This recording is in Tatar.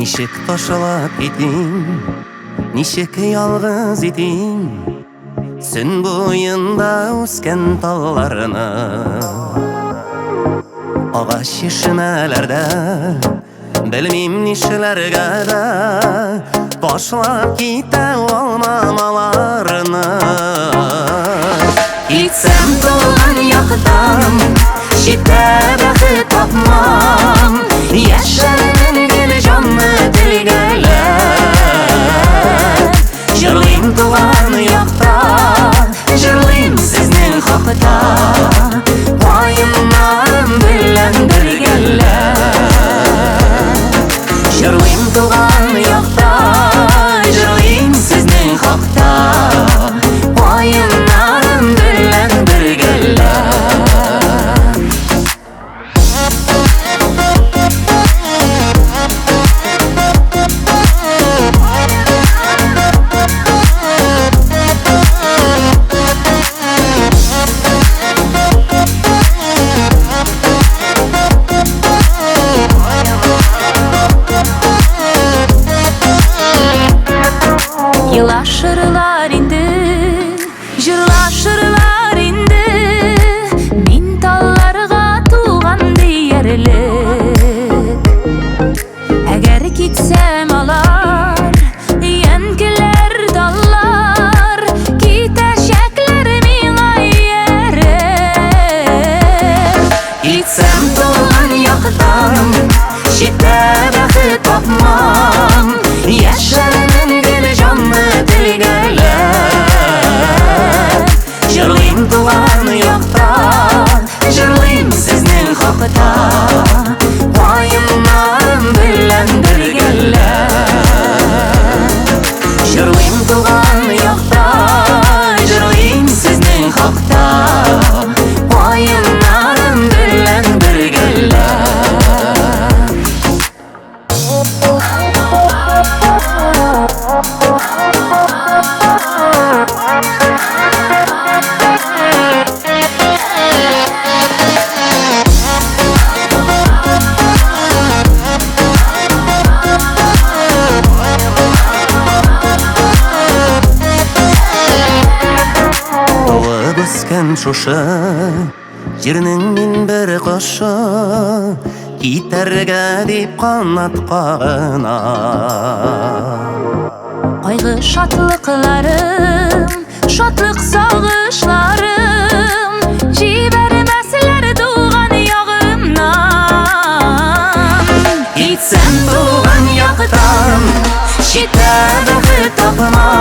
Ничек ташлап китим, ничек ялгыз итим, Сөн буенда үскән талларны. Агач шишмәләрдә, белмим нишләргә дә, ташлап китә алмамаларны. Китсәм туган яктан, читтә бәхет тапмам, яшәрнең гел җанны телгәләр. Жырлыйм туган якта, жырлыйм сезнең хакта, ваемнарым белән бергәләр. Жырлыйм туган якта, жырлыйм сезнең хакта, ваемнарым белән бергәләр. Yılaşırlar indi, jırlaşırlar indi, min tallarga tuğan diyerlik. Eğer gitsem alar, yenkiler dallar, gitecekler mina yere. Gitsem tuğan yaktan, şitte bäxet tapmam, yaşarının җанны телгәләр. Жырлыйм туган якта, жырлыйм сезнең хакта, ваемнарым белән бергәләр. Жырлыйм туган якта, жырлыйм сезнең хакта, ваемнарым белән бергәләр. Шушы җирнең мин бер кошы, китәргә дип канат кагына. Кайгы шатлыкларым, шатлык сагышларым, җибәрмәсләр туган ягымнан. Китсәм туган яктан, читтә бәхет тапмам,